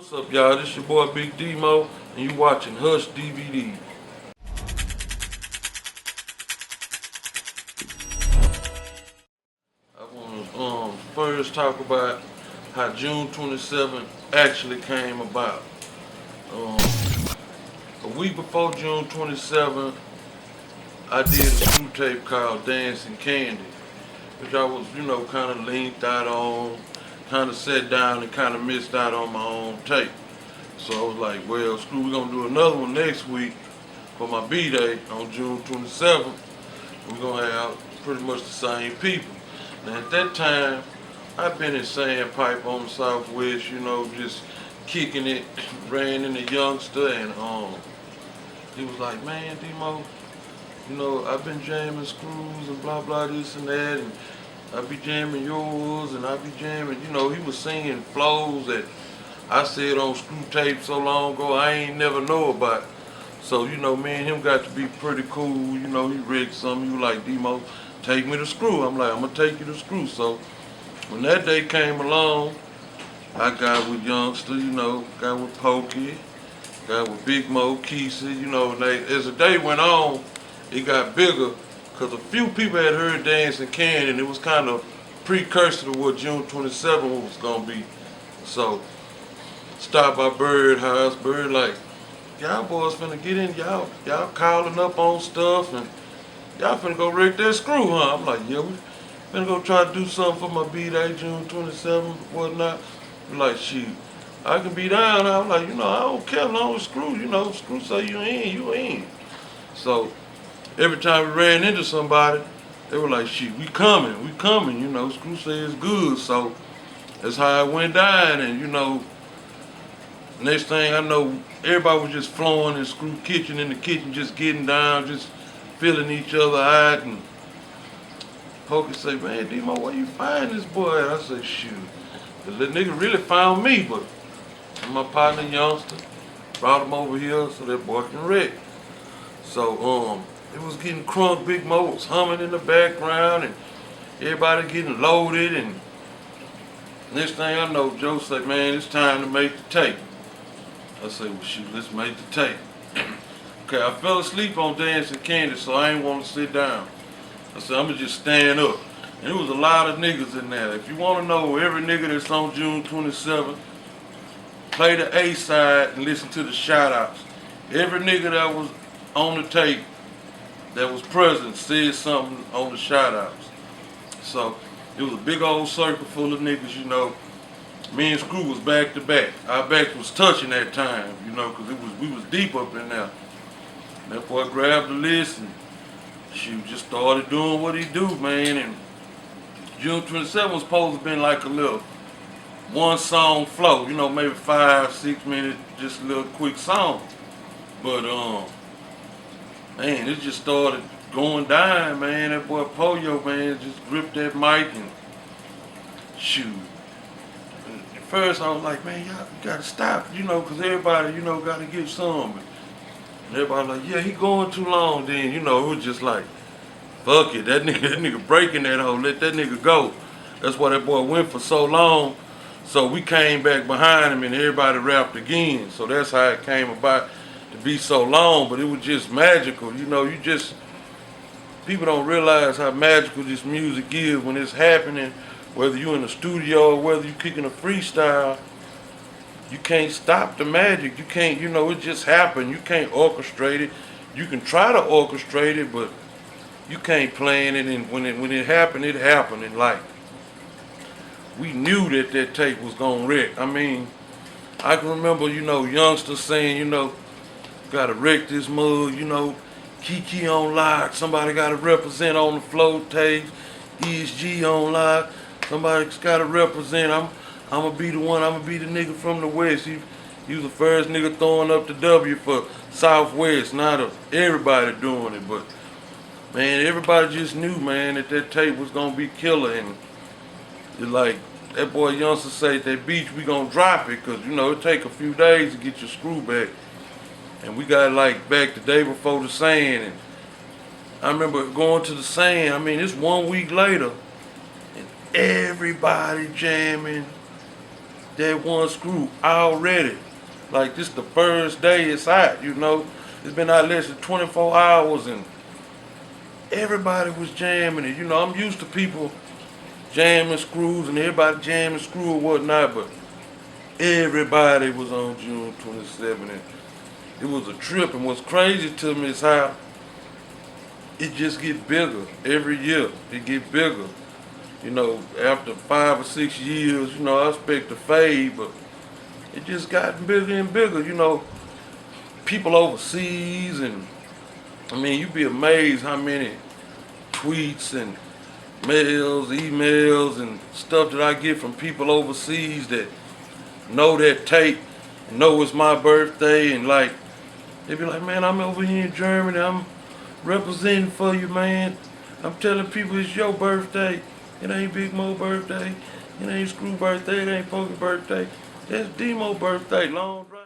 What's up, y'all? This your boy Big Demo, and you watching H.U.S.H DVD. I want to first talk about how June 27th actually came about. Um, a week before June 27th, I did a screw tape called Dancing Candy, which I was, kind of linked out on, kind of sat down and kind of missed out on my own tape. So I was like, well, screw, we're going to do another one next week for my B-Day on June 27th. We're going to have pretty much the same people. Now at that time, I've been in Sandpipe on the Southwest, just kicking it, ran into youngster, and he was like, man, Demo, I've been jamming screws and blah, blah, this and that, and I be jamming yours, and I be jamming, he was singing flows that I said on screw tape so long ago I ain't never know about. So, me and him got to be pretty cool. He read something. He was like, Demo, take me to screw. I'm like, I'm going to take you to screw. So, when that day came along, I got with Youngster, got with Pokey, got with Big Mo, Keisha, and as the day went on, it got bigger because a few people had heard Dancing Candy, and it was kind of precursor to what June 27th was going to be. So, stopped by Birdhouse. Bird like, y'all boys finna get in, y'all calling up on stuff, and y'all finna go wreck that screw, huh? I'm like, yeah, we finna go try to do something for my B-Day, June 27th, whatnot. We're like, shoot, I can be down. I'm like, I don't care long as screw, screw say you in, you in. So, every time we ran into somebody, they were like, shoot, we coming, screw say it's good. So, that's how it went down, and next thing I know, everybody was just flowing in Screw Kitchen, in the kitchen, just getting down, just feeling each other out. And Pokey say, man, Demo, where you find this boy at? I said, shoot, the little nigga really found me, but my partner Youngster brought him over here so that boy can wreck. So it was getting crunk. Big Mo was humming in the background, and everybody getting loaded. And next thing I know, Joe said, man, it's time to make the tape. I said, well, shoot, let's make the tape. Okay, I fell asleep on Dancing Candy, so I ain't want to sit down. I said, I'm going to just stand up. And there was a lot of niggas in there. If you want to know every nigga that's on June 27th, play the A side and listen to the shout-outs. Every nigga that was on the tape that was present said something on the shout-outs. So, it was a big old circle full of niggas, Me and Screw was back to back. Our backs was touching that time, because we was deep up in there. And that boy grabbed the list and shoot, just started doing what he do, man. And June 27th was supposed to be like a little one song flow, maybe 5-6 minutes, just a little quick song. But man, it just started going down, man. That boy Poyo, man, just gripped that mic and shoot. First I was like, man, y'all gotta stop, because everybody, gotta get some. And everybody like, yeah, he going too long. Then, it was just like, fuck it, that nigga breaking that hole, let that nigga go. That's why that boy went for so long. So we came back behind him and everybody rapped again. So that's how it came about to be so long. But it was just magical, people don't realize how magical this music is when it's happening. Whether you're in the studio or whether you're kicking a freestyle, you can't stop the magic. You can't, it just happened. You can't orchestrate it. You can try to orchestrate it, but you can't plan it. And when it happened, it happened. And like, we knew that tape was gonna wreck. I mean, I can remember, youngsters saying, gotta wreck this mug, Kiki on lock. Somebody gotta represent on the float tapes. H.U.S.H on lock. Somebody's got to represent. I'm going to be the one. I'm going to be the nigga from the West. He was the first nigga throwing up the W for Southwest. Not everybody doing it, but, man, everybody just knew, man, that tape was going to be killer. And it's like, that boy Youngster say, that beach, we going to drop it because, it take a few days to get your screw back. And we got, like, back the day before the sand. And I remember going to the sand. I mean, it's 1 week later. Everybody jamming, that one screw already. Like this the first day it's out, you know. It's been out less than 24 hours and everybody was jamming it. You know, I'm used to people jamming screws and everybody jamming screw or whatnot, but everybody was on June 27th. And it was a trip, and what's crazy to me is how it just get bigger every year. It get bigger. You know, after 5 or 6 years, you know, I expect to fade, but it just got bigger and bigger. You know, people overseas, and I mean, you'd be amazed how many tweets and mails, emails, and stuff that I get from people overseas that know that tape, know it's my birthday, and like, they be like, man, I'm over here in Germany, I'm representing for you, man. I'm telling people it's your birthday. It ain't Big Mo's birthday. It ain't Screw birthday. It ain't Pokey birthday. It's Demo birthday. Long drive.